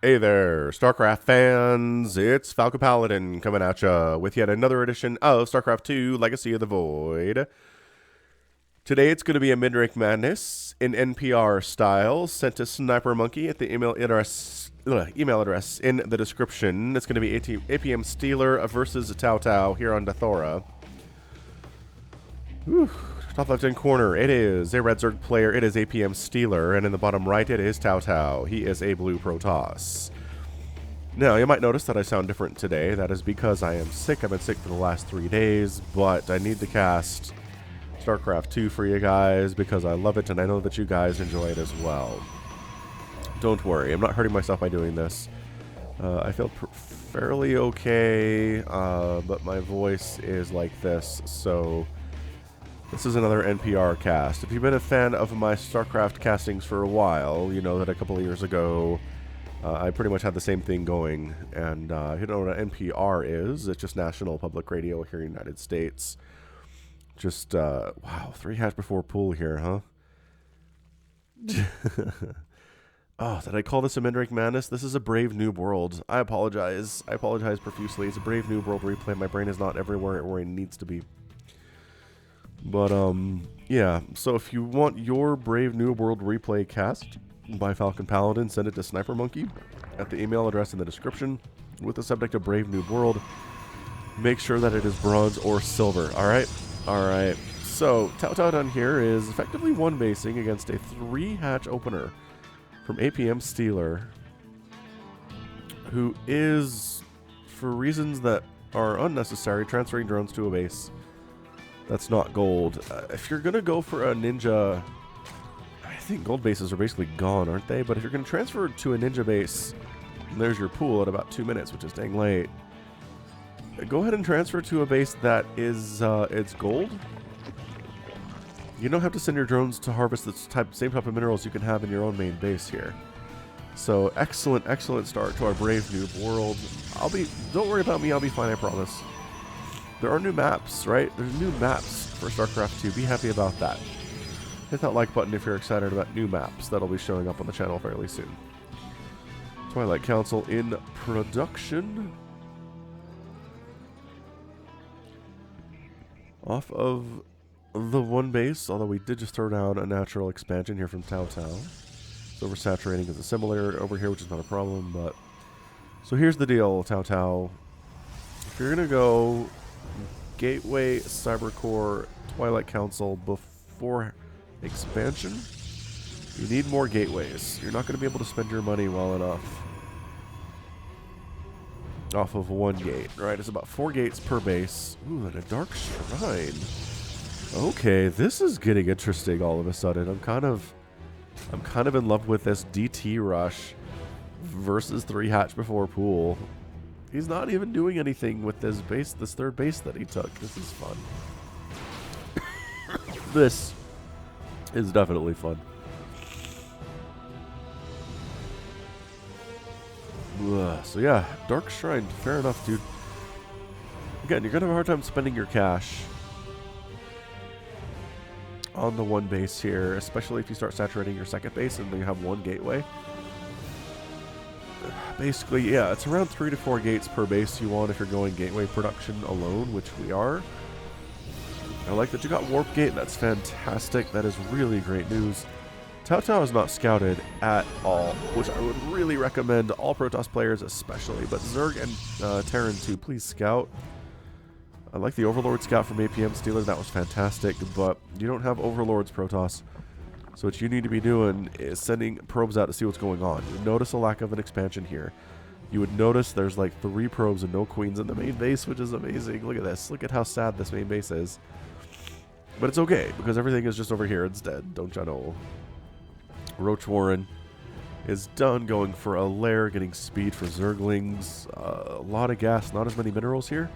Hey there, StarCraft fans! It's Falcon Paladin coming at ya with yet another edition of StarCraft 2 Legacy of the Void. Today it's going to be a mid-rank madness in NPR style sent to Snipermonkey at the email address in the description. It's going to be APMStealer versus TaoTao here on Deathaura. Whew. Top left-hand corner, it is a red Zerg player, it is APMStealer, and in the bottom right, it is TaoTao. He is a blue Protoss. Now, you might notice that I sound different today. That is because I am sick. I've been sick for the last 3 days, but I need to cast StarCraft 2 for you guys because I love it, and I know that you guys enjoy it as well. Don't worry, I'm not hurting myself by doing this. I feel fairly okay, but my voice is like this, so... This is another NPR cast. If you've been a fan of my StarCraft castings for a while, you know that a couple of years ago, I pretty much had the same thing going. And you know what an NPR is? It's just National Public Radio here in the United States. Just, wow, 3 hatch before pool here, huh? Oh, did I call this a mid-rank madness? This is a Brave Noob world. I apologize. I apologize profusely. It's a Brave Noob world replay. My brain is not everywhere where it needs to be. But, yeah, so if you want your Brave New World replay cast by Falcon Paladin, send it to Snipermonkey at the email address in the description with the subject of Brave New World. Make sure that it is bronze or silver, alright? Alright, so TaoTao down here is effectively one-basing against a 3-hatch opener from APMStealer, who is, for reasons that are unnecessary, transferring drones to a base. That's not gold. If you're going to go for a ninja, I think gold bases are basically gone, aren't they? But if you're going to transfer to a ninja base, there's your pool at about 2 minutes, which is dang late. Go ahead and transfer to a base that is it's gold. You don't have to send your drones to harvest the same type of minerals you can have in your own main base here. So excellent, excellent start to our Brave Noob world. Don't worry about me, I'll be fine, I promise. There are new maps, right? There's new maps for StarCraft 2. Be happy about that. Hit that like button if you're excited about new maps. That'll be showing up on the channel fairly soon. Twilight Council in production. Off of the one base, although we did just throw down a natural expansion here from TaoTao. It's oversaturating as a similar over here, which is not a problem, but... So here's the deal, TaoTao. If you're going to go... Gateway, Cybercore, Twilight Council before expansion, you need more gateways. You're not going to be able to spend your money well enough off of one gate, right? It's about 4 gates per base. Ooh, and a Dark Shrine. Okay, this is getting interesting all of a sudden. I'm kind of in love with this DT rush versus 3 hatch before pool. He's not even doing anything with this base, this third base that he took. This is fun. This is definitely fun. So yeah, Dark Shrine, fair enough, dude. Again, you're gonna have a hard time spending your cash on the one base here, especially if you start saturating your second base and then you have one gateway. Basically, yeah, it's around 3 to 4 gates per base you want if you're going gateway production alone, which we are. I like that you got Warp Gate. That's fantastic. That is really great news. TaoTao is not scouted at all, which I would really recommend all Protoss players especially, but Zerg and Terran too, please scout. I like the Overlord scout from APMStealer. That was fantastic, but you don't have Overlords Protoss. So what you need to be doing is sending probes out to see what's going on. You notice a lack of an expansion here. You would notice there's like 3 probes and no queens in the main base, which is amazing. Look at this. Look at how sad this main base is. But it's okay, because everything is just over here instead. Don't you know? Roach Warren is done going for a lair, getting speed for Zerglings. A lot of gas, not as many minerals here.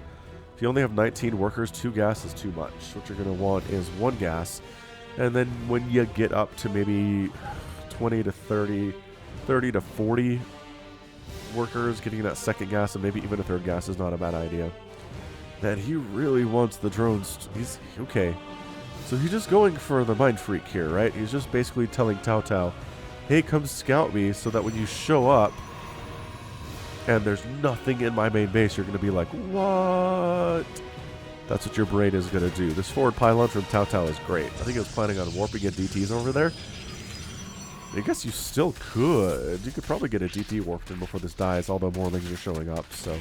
If you only have 19 workers, 2 gas is too much. What you're going to want is 1 gas. And then when you get up to maybe 20 to 30, 30 to 40 workers, getting that second gas and maybe even a third gas is not a bad idea. Then he really wants the drones. He's okay. So he's just going for the Mind Freak here, right? He's just basically telling TaoTao, hey, come scout me so that when you show up, and there's nothing in my main base, you're going to be like, what? That's what your brain is going to do. This forward pylon from TaoTao is great. I think it was planning on warping in DTs over there. I guess you still could. You could probably get a DT warped in before this dies, although more things are showing up, so.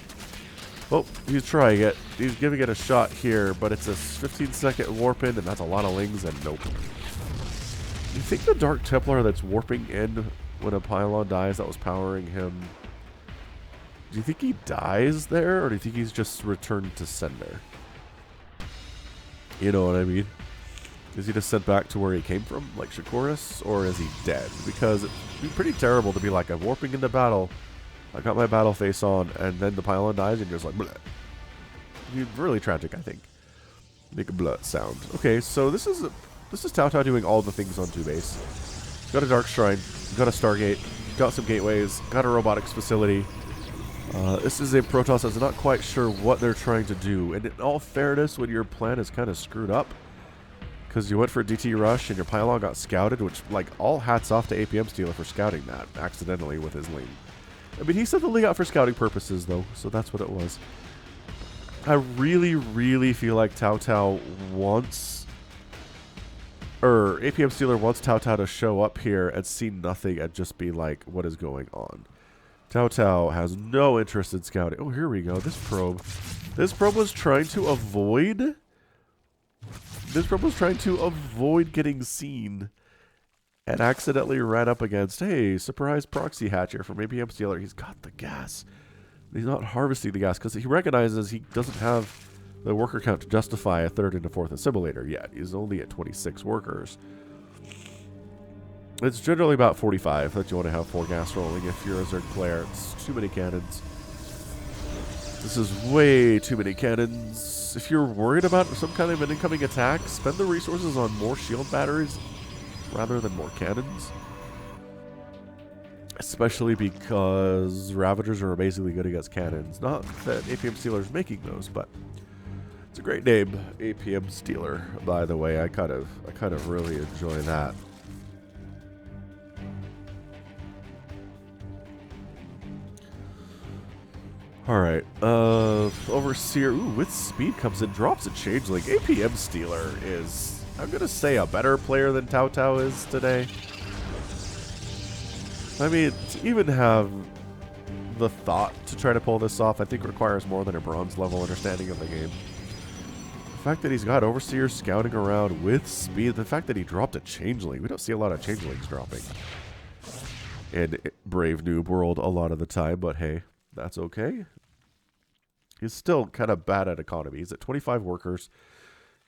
Well, he's trying it. He's giving it a shot here, but it's a 15-second warp in, and that's a lot of lings, and nope. You think the Dark Templar that's warping in when a pylon dies that was powering him, do you think he dies there, or do you think he's just returned to sender? You know what I mean? Is he just sent back to where he came from, like Shakuras, or is he dead? Because it'd be pretty terrible to be like, I'm warping into battle, I got my battle face on, and then the pylon dies, and you're just like, bleh. It'd be really tragic, I think. Make a bleh sound. Okay, so this is TaoTao doing all the things on 2 base. Got a Dark Shrine, got a Stargate, got some gateways, got a robotics facility. This is a Protoss that's not quite sure what they're trying to do, and in all fairness, when your plan is kind of screwed up, because you went for a DT rush and your pylon got scouted, which, like, all hats off to APMStealer for scouting that accidentally with his lane. I mean, he said the league out for scouting purposes, though, so that's what it was. I really, really feel like TaoTao wants, or APMStealer wants TaoTao to show up here and see nothing and just be like, what is going on? TaoTao has no interest in scouting. Oh, here we go. This probe. This probe was trying to avoid... This probe was trying to avoid getting seen and accidentally ran up against, hey, surprise proxy hatcher from APMStealer. He's got the gas. He's not harvesting the gas because he recognizes he doesn't have the worker count to justify a 3rd and a 4th assimilator yet. He's only at 26 workers. It's generally about 45 that you want to have 4 gas rolling if you're a Zerg player. It's too many cannons. This is way too many cannons. If you're worried about some kind of an incoming attack, spend the resources on more shield batteries rather than more cannons. Especially because Ravagers are amazingly good against cannons. Not that APMStealer is making those, but it's a great name, APMStealer. By the way, I kind of really enjoy that. Alright, Overseer, ooh, with speed comes in, drops a changeling. APMStealer is, I'm gonna say, a better player than TaoTao is today. I mean, to even have the thought to try to pull this off, I think requires more than a bronze level understanding of the game. The fact that he's got Overseer scouting around with speed, the fact that he dropped a changeling, we don't see a lot of changelings dropping in Brave Noob world a lot of the time, but hey, that's okay. He's still kind of bad at economy. He's at 25 workers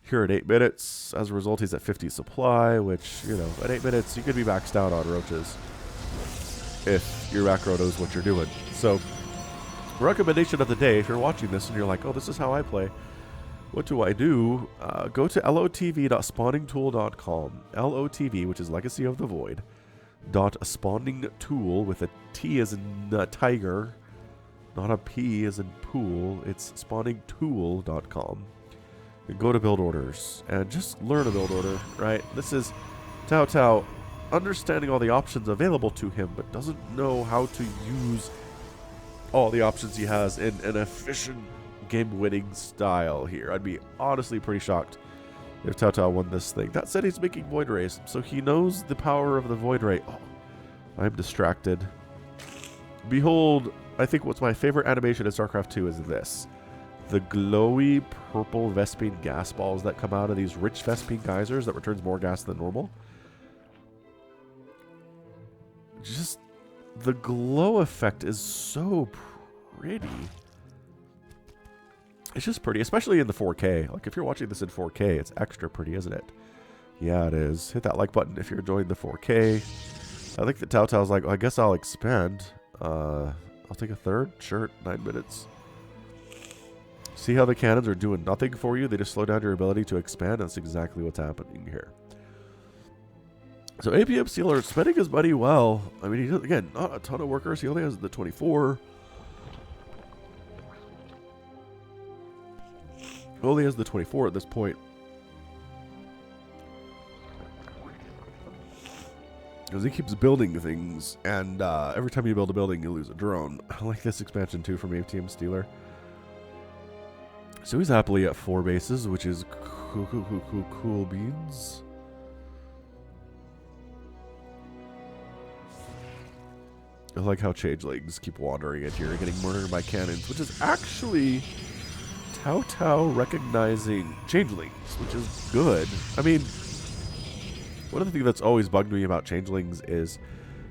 here at 8 minutes. As a result, he's at 50 supply, which, you know, at 8 minutes, you could be maxed out on roaches if your macro knows what you're doing. So, recommendation of the day, if you're watching this and you're like, oh, this is how I play, what do I do? Go to lotv.spawningtool.com. LOTV, which is Legacy of the Void, .spawningtool with a T as in tiger, not a P as in pool. It's spawningtool.com. And go to build orders and just learn a build order, right? This is TaoTao understanding all the options available to him, but doesn't know how to use all the options he has in an efficient game-winning style here. I'd be honestly pretty shocked if TaoTao won this thing. That said, he's making Void Rays, so he knows the power of the Void Ray. Oh, I'm distracted. Behold, I think what's my favorite animation in StarCraft 2 is this. The glowy purple Vespene gas balls that come out of these rich Vespene geysers that returns more gas than normal. Just the glow effect is so pretty. It's just pretty, especially in the 4K. Like, if you're watching this in 4K, it's extra pretty, isn't it? Yeah, it is. Hit that like button if you're enjoying the 4K. I think that TaoTao's like, well, I guess I'll expand. I'll take a 3rd. Sure, 9 minutes. See how the cannons are doing nothing for you? They just slow down your ability to expand. That's exactly what's happening here. So APMStealer spending his money well. I mean, he does, again, not a ton of workers. He only has the 24. Only has the 24 at this point. Because he keeps building things, and every time you build a building, you lose a drone. I like this expansion too from APMStealer. So he's happily at 4 bases, which is cool beans. I like how changelings keep wandering in here and getting murdered by cannons, which is actually TaoTao recognizing changelings, which is good. I mean, one of the things that's always bugged me about changelings is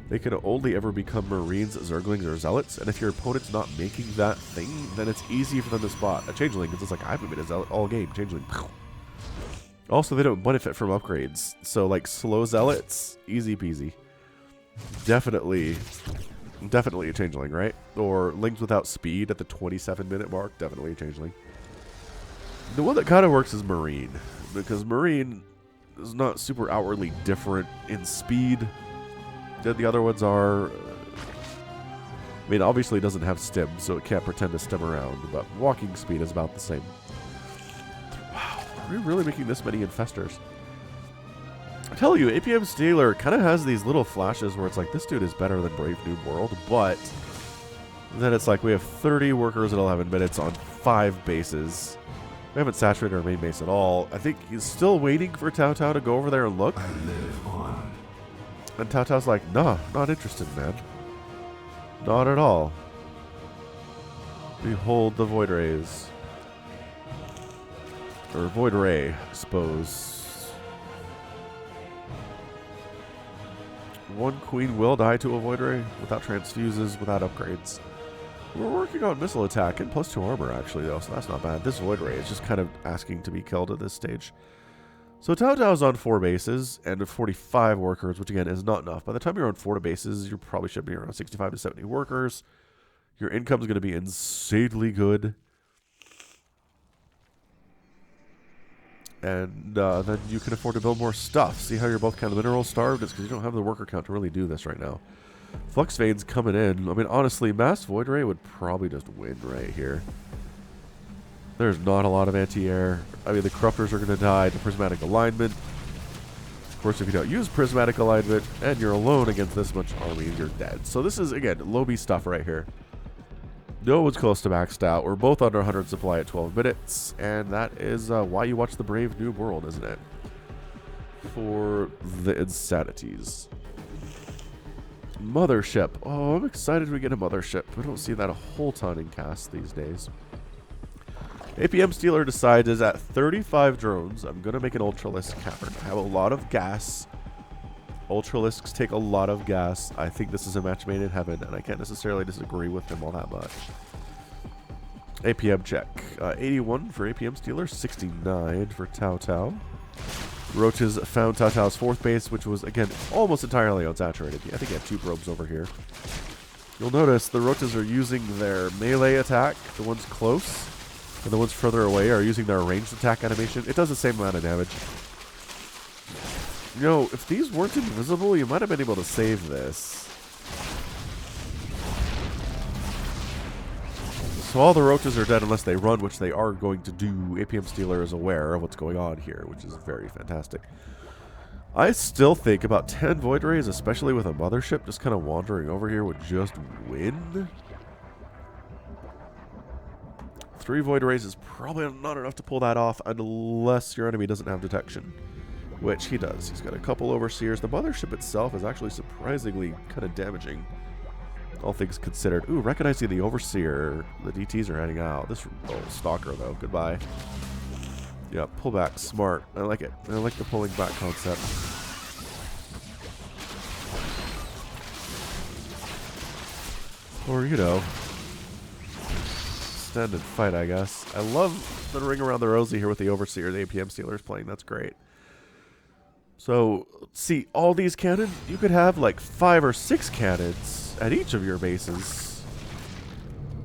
they can only ever become marines, zerglings, or zealots, and if your opponent's not making that thing, then it's easy for them to spot a changeling, because it's like, I haven't been a zealot all game, changeling. Also, they don't benefit from upgrades, so like slow zealots, easy peasy. Definitely a changeling, right? Or lings without speed at the 27-minute mark, definitely a changeling. The one that kind of works is marine, because marine is not super outwardly different in speed than the other ones are. I mean, obviously it doesn't have stim, so it can't pretend to stim around, but walking speed is about the same. Wow, are we really making this many infestors? I tell you, APMStealer kind of has these little flashes where it's like, this dude is better than Brave Noob World, but then it's like we have 30 workers at 11 minutes on 5 bases. We haven't saturated our main base at all. I think he's still waiting for TaoTao to go over there and look. I live on. And TaoTao's like, nah, not interested, man. Not at all. Behold the Void Rays. Or Void Ray, I suppose. One queen will die to a Void Ray without transfuses, without upgrades. We're working on missile attack and +2 armor, actually, though, so that's not bad. This Void Ray is just kind of asking to be killed at this stage. So TaoTao's on 4 bases and 45 workers, which again is not enough. By the time you're on 4 bases, you probably should be around 65 to 70 workers. Your income is going to be insanely good. And then you can afford to build more stuff. See how you're both kind of mineral starved? It's because you don't have the worker count to really do this right now. Flux Veins coming in. I mean, honestly, Mass Void Ray would probably just win right here. There's not a lot of anti-air. I mean, the Corruptors are going to die to Prismatic Alignment. Of course, if you don't use Prismatic Alignment and you're alone against this much army, you're dead. So this is, again, low-B stuff right here. No one's close to maxed out. We're both under 100 supply at 12 minutes. And that is why you watch the Brave Noob World, isn't it? For the insanities. Mothership. Oh, I'm excited we get a mothership. We don't see that a whole ton in cast these days. APMStealer decides is at 35 drones. I'm going to make an Ultralisk cavern. I have a lot of gas. Ultralisks take a lot of gas. I think this is a match made in heaven, and I can't necessarily disagree with him all that much. APM check. 81 for APMStealer, 69 for TaoTao. Roaches found TaoTao's 4th base, which was, again, almost entirely unsaturated. I think he had 2 probes over here. You'll notice the Roaches are using their melee attack. The ones close and the ones further away are using their ranged attack animation. It does the same amount of damage. You know, if these weren't invisible, you might have been able to save this. So all the Roaches are dead unless they run, which they are going to do. APMStealer is aware of what's going on here, which is very fantastic. I still think about 10 Void Rays, especially with a mothership just kind of wandering over here, would just win. 3 Void Rays is probably not enough to pull that off unless your enemy doesn't have detection. Which he does. He's got a couple Overseers. The mothership itself is actually surprisingly kind of damaging, all things considered. Ooh, recognizing the Overseer. The DTs are heading out. This Stalker, though. Goodbye. Yeah, pull back. Smart. I like it. I like the pulling back concept. Or, you know, stand and fight, I guess. I love the ring around the rosy here with the Overseer. The APMStealer is playing. That's great. So, see, all these cannons, you could have like 5 or 6 cannons at each of your bases.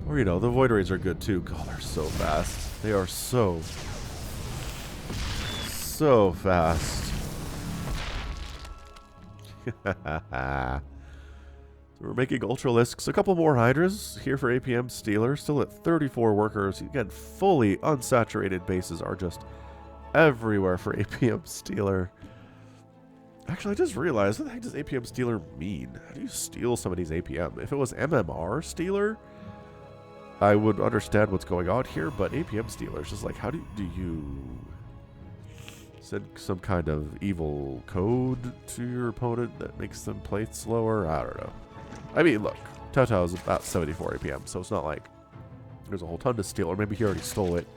Or, you know, the Void Rays are good too. God, they're so fast. They are so fast. So we're making Ultralisks. A couple more Hydras here for APMStealer. Still at 34 workers. Again, fully unsaturated bases are just everywhere for APMStealer. Actually, I just realized, what the heck does APMStealer mean? How do you steal somebody's APM? If it was MMRstealer, I would understand what's going on here, but APMStealer is just like, how do you send some kind of evil code to your opponent that makes them play slower? I don't know. I mean, look, TaoTao is about 74 APM, so it's not like there's a whole ton to steal, or maybe he already stole it.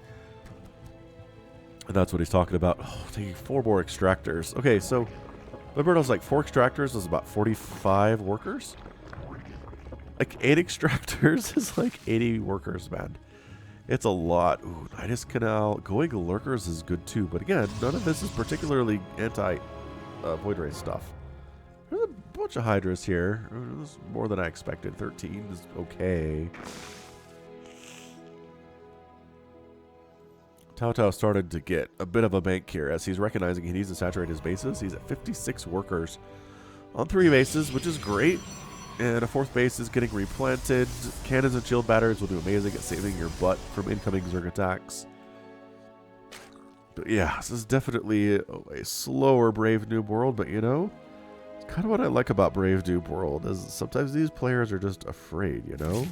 And that's what he's talking about. Oh, taking 4 more extractors. Okay, so remember it was like 4 extractors is about 45 workers? Like 8 extractors is like 80 workers, man. It's a lot. Ooh, Nidus Canal. Going lurkers is good too, but again, none of this is particularly anti-void ray stuff. There's a bunch of hydras here. This is more than I expected. 13 is okay. TaoTao started to get a bit of a bank here as he's recognizing he needs to saturate his bases. He's at 56 workers on 3 bases, which is great. And a 4th base is getting replanted. Cannons and shield batteries will do amazing at saving your butt from incoming Zerg attacks. But yeah, this is definitely a slower Brave Noob world, but you know, it's kind of what I like about Brave Noob world, is sometimes these players are just afraid, you know?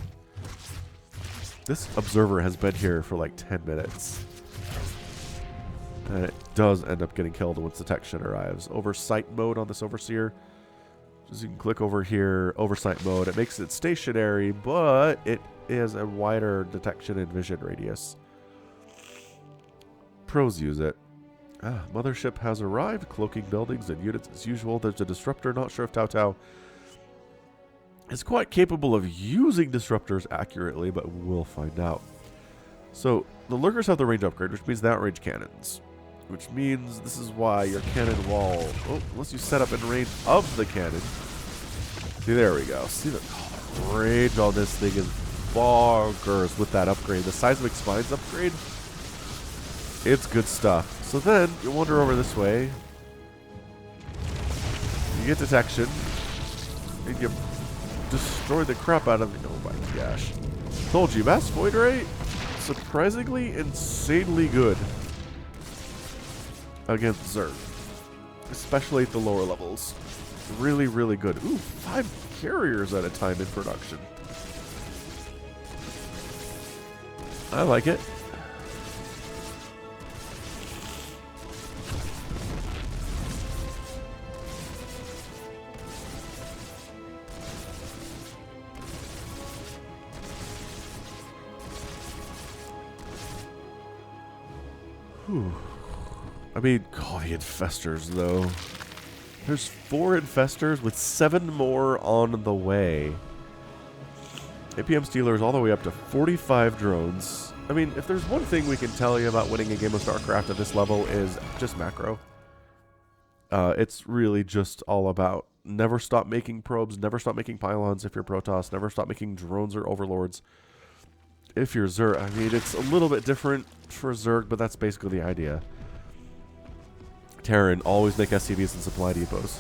This observer has been here for like 10 minutes. And it does end up getting killed once detection arrives. Oversight mode on this Overseer. Just you can click over here, Oversight mode. It makes it stationary, but it is a wider detection and vision radius. Pros use it. Mothership has arrived, cloaking buildings and units as usual. There's a disruptor. Not sure if TaoTao is quite capable of using disruptors accurately, but we'll find out. So the lurkers have the range upgrade, which means they outrange cannons. Which means this is why your cannon wall, unless you set up in range of the cannon. See, there we go. See the range on this thing is bonkers with that upgrade. The seismic spines upgrade, it's good stuff. So then you wander over this way. You get detection. And you destroy the crap out of it. Oh my gosh. Told you, mass void rate, surprisingly insanely good against Zerg, especially at the lower levels. Really, really good. Ooh, 5 carriers at a time in production. I like it. Whew. I mean, the infestors, though. There's 4 infestors with 7 more on the way. APMStealer is all the way up to 45 drones. I mean, if there's one thing we can tell you about winning a game of StarCraft at this level is just macro. It's really just all about never stop making probes, never stop making pylons if you're Protoss, never stop making drones or overlords if you're Zerg. I mean, it's a little bit different for Zerg, but that's basically the idea. Terran, always make SCVs and supply depots.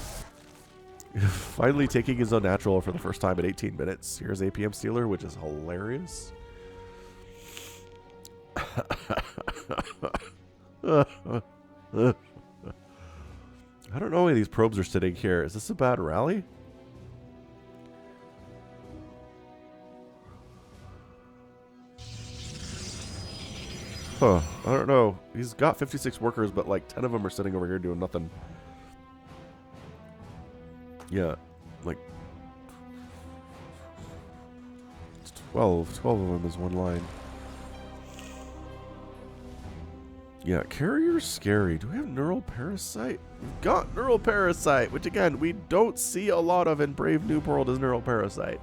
Finally taking his own natural for the first time in 18 minutes. Here's APMStealer, which is hilarious. I don't know why these probes are sitting here. Is this a bad rally? Huh, I don't know. He's got 56 workers, but like 10 of them are sitting over here doing nothing. Yeah, like 12 of them is one line. Yeah, carrier's scary. Do we have neural parasite? We've got neural parasite, which again, we don't see a lot of in Brave Noob World is neural parasite.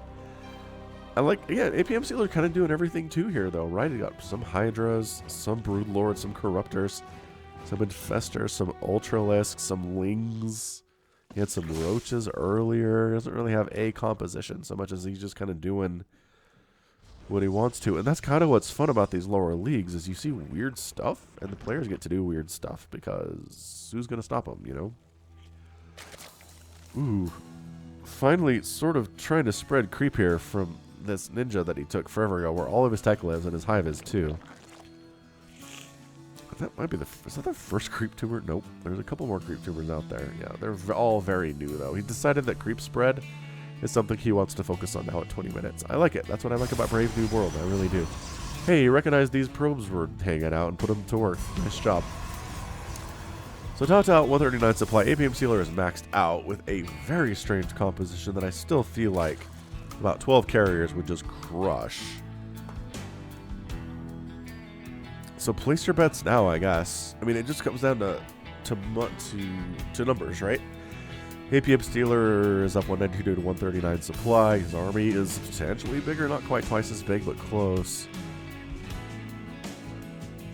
I like, again, APMStealer kind of doing everything too here, though, right? He got some Hydras, some Broodlords, some Corruptors, some Infestors, some Ultralisks, some Lings. He had some Roaches earlier. He doesn't really have a composition so much as he's just kind of doing what he wants to. And that's kind of what's fun about these lower leagues is you see weird stuff, and the players get to do weird stuff because who's going to stop them, you know? Ooh. Finally sort of trying to spread creep here from this ninja that he took forever ago, where all of his tech lives and his hive is too. That might be is that the first creep tumor? Nope. There's a couple more creep tumors out there. Yeah, they're all very new, though. He decided that creep spread is something he wants to focus on now at 20 minutes. I like it. That's what I like about Brave New World. I really do. Hey, you recognize these probes were hanging out and put them to work. Nice job. So TaoTao 139 supply. APMStealer is maxed out with a very strange composition that I still feel like about 12 carriers would just crush. So place your bets now, I guess. I mean, it just comes down to numbers, right? APMStealer is up 192 to 139 supply. His army is substantially bigger, not quite twice as big, but close.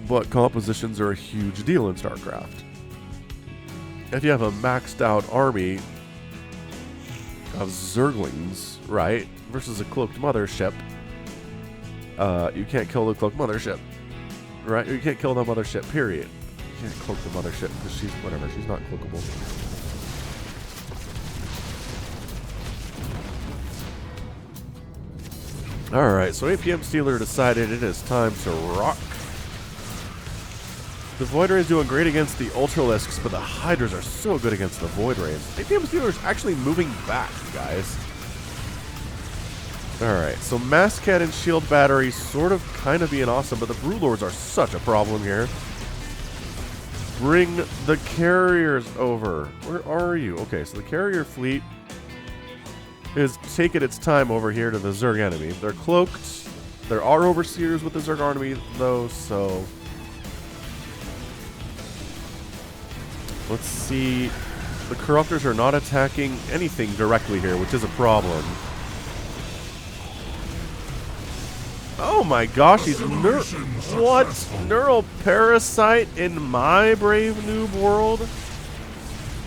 But compositions are a huge deal in StarCraft. If you have a maxed out army of Zerglings, right, versus a cloaked mothership, you can't kill the cloaked mothership. Right? You can't kill the mothership, period. You can't cloak the mothership because she's whatever. She's not cloakable. Alright, so APMStealer decided it is time to rock. The Void Ray is doing great against the Ultralisks, but the Hydras are so good against the Void Rays. APMStealer is actually moving back, guys. Alright, so Mass Cannon Shield Battery sort of kind of being awesome, but the Broodlords are such a problem here. Bring the carriers over. Where are you? Okay, so the carrier fleet is taking its time over here to the Zerg enemy. They're cloaked. There are overseers with the Zerg army, though, so... Let's see. The Corruptors are not attacking anything directly here, which is a problem. Oh my gosh, he's what? Neural Parasite in my Brave Noob world?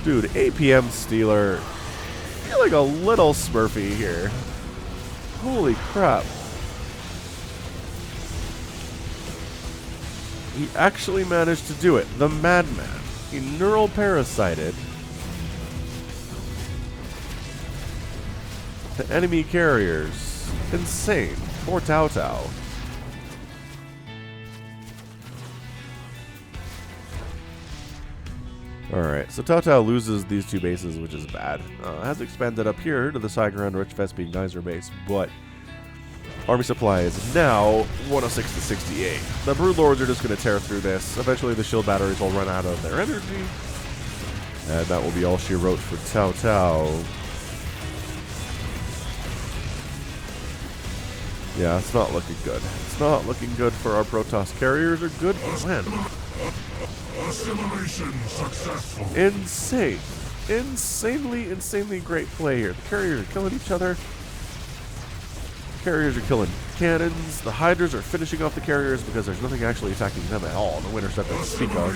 Dude, APMStealer, you're like a little Smurfy here. Holy crap. He actually managed to do it. The Madman. He neural parasited the enemy carriers. Insane. Poor TaoTao. Alright, so TaoTao loses these two bases, which is bad. Has expanded up here to the side ground Rich Vespine Geyser base, but army supply is now 106 to 68. The Broodlords are just going to tear through this. Eventually the shield batteries will run out of their energy. And that will be all she wrote for TaoTao. Yeah, it's not looking good. It's not looking good for our Protoss carriers. Are good when? Assimilation successful. Insane. Insanely great play here. The carriers are killing each other. Carriers are killing cannons. The Hydras are finishing off the carriers because there's nothing actually attacking them at all. No intercept to speak of.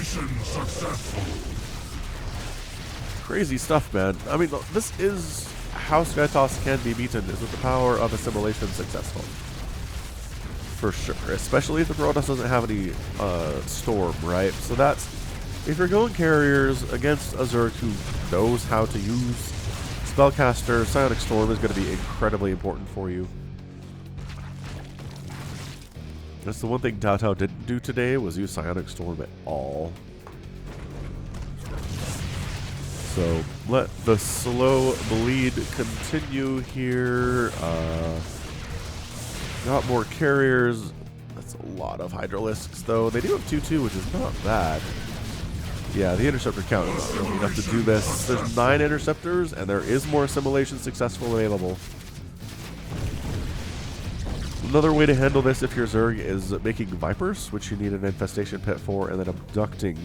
Crazy stuff, man. I mean, this is how SkyToss can be beaten, is with the power of assimilation successful. For sure. Especially if the Protoss doesn't have any storm, right? So that's, if you're going carriers against a Zerg who knows how to use Spellcaster, Psionic Storm is going to be incredibly important for you. That's the one thing TaoTao didn't do today, was use Psionic Storm at all. So let the slow bleed continue here. Got more carriers. That's a lot of Hydralisks, though. They do have 2-2, which is not bad. Yeah, the interceptor count is not really enough to do this. There's 9 interceptors, and there is more assimilation successful available. Another way to handle this if you're Zerg is making Vipers, which you need an infestation pit for, and then abducting,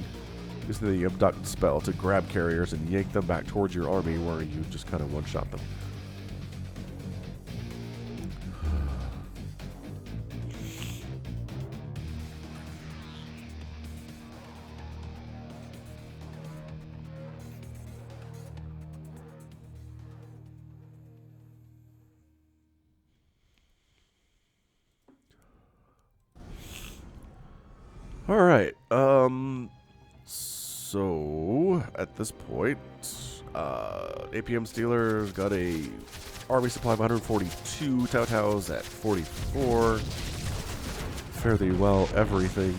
using the abduct spell to grab carriers and yank them back towards your army where you just kind of one-shot them. Alright, so at this point, APMStealer's got a army supply of 142, TaoTao's at 44, fairly well everything.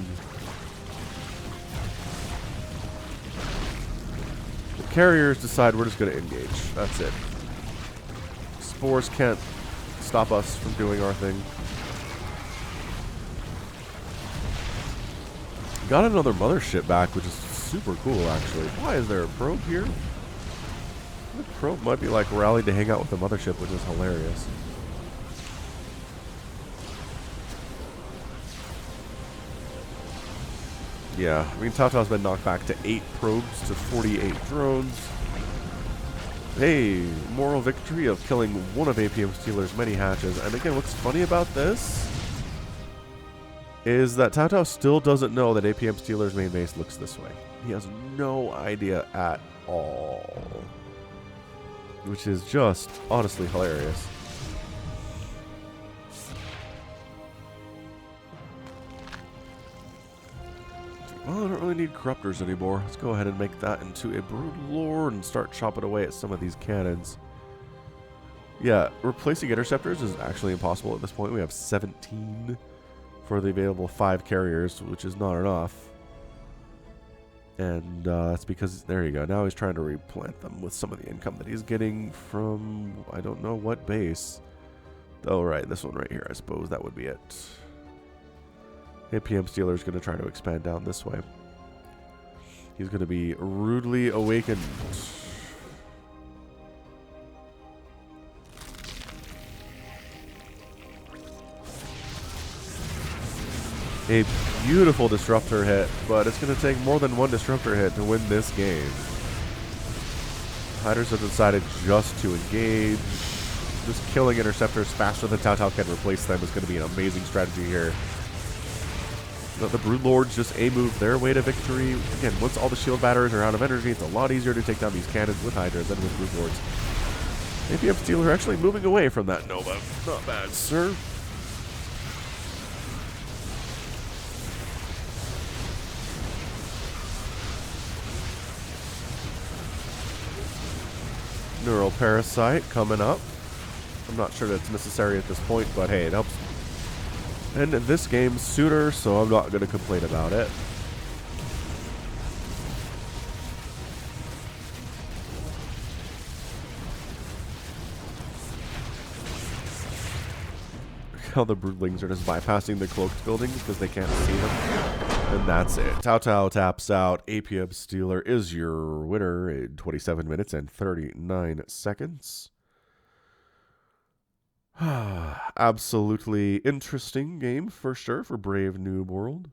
carriers decide we're just going to engage. That's it. Spores can't stop us from doing our thing. Got another mothership back, which is super cool, actually. Why is there a probe here? The probe might be like rallied to hang out with the mothership, which is hilarious. Yeah, I mean, TaoTao's been knocked back to 8 probes to 48 drones. Hey, moral victory of killing one of APMStealer's many hatches. And again, what's funny about this is that TaoTao still doesn't know that APMStealer's main base looks this way. He has no idea at all. Which is just honestly hilarious. Well, I don't really need corruptors anymore. Let's go ahead and make that into a Brood Lord and start chopping away at some of these cannons. Yeah, replacing interceptors is actually impossible at this point. We have 17 for the available 5 carriers, which is not enough. And that's because, there you go, now he's trying to replant them with some of the income that he's getting from, I don't know what base. Oh, right, this one right here, I suppose that would be it. APMStealer is going to try to expand down this way. He's going to be rudely awakened. A beautiful disruptor hit, but it's going to take more than one disruptor hit to win this game. Hiders have decided just to engage. Just killing interceptors faster than TaoTao can replace them is going to be an amazing strategy here. The Brood Lords just A-move their way to victory. Again, once all the shield batteries are out of energy, it's a lot easier to take down these cannons with Hydras than with Brood Lords. APMStealer actually moving away from that Nova. Not bad, sir. Neural Parasite coming up. I'm not sure that's necessary at this point, but hey, it helps. And this game's sooner, so I'm not going to complain about it. How the Broodlings are just bypassing the cloaked buildings because they can't see them. And that's it. TaoTao taps out. APMStealer is your winner in 27 minutes and 39 seconds. Absolutely interesting game for sure for Brave Noob World.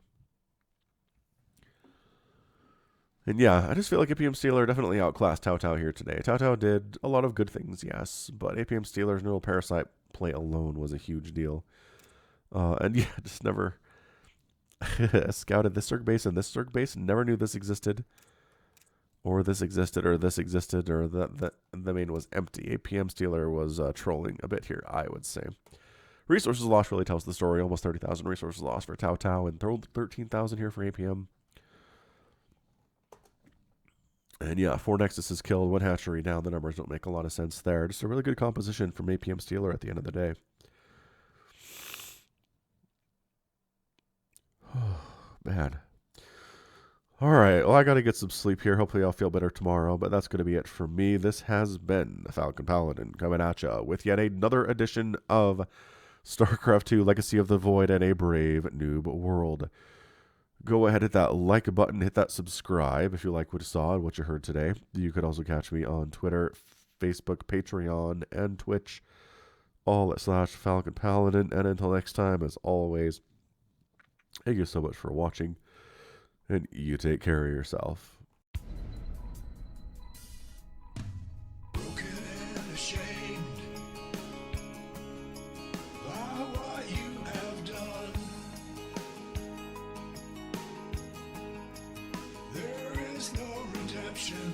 And yeah, I just feel like APMStealer definitely outclassed TaoTao here today. TaoTao did a lot of good things, yes, but APMStealer's Neural Parasite play alone was a huge deal. And yeah, just never scouted this Zerg base and this Zerg base. Never knew this existed. Or this existed, or this existed, or the main was empty. APMStealer was trolling a bit here, I would say. Resources lost really tells the story. Almost 30,000 resources lost for TaoTao, and 13,000 here for APM. And yeah, 4 Nexuses killed, 1 hatchery down. The numbers don't make a lot of sense there. Just a really good composition from APMStealer at the end of the day. Man. Alright, well I gotta get some sleep here. Hopefully I'll feel better tomorrow, but that's gonna be it for me. This has been the Falcon Paladin coming at ya with yet another edition of StarCraft 2 Legacy of the Void and a Brave Noob World. Go ahead, hit that like button, hit that subscribe if you like what you saw and what you heard today. You could also catch me on Twitter, Facebook, Patreon, and Twitch, all at /Falcon Paladin. And until next time, as always, thank you so much for watching. And you take care of yourself. Broken and ashamed by what you have done. There is no redemption.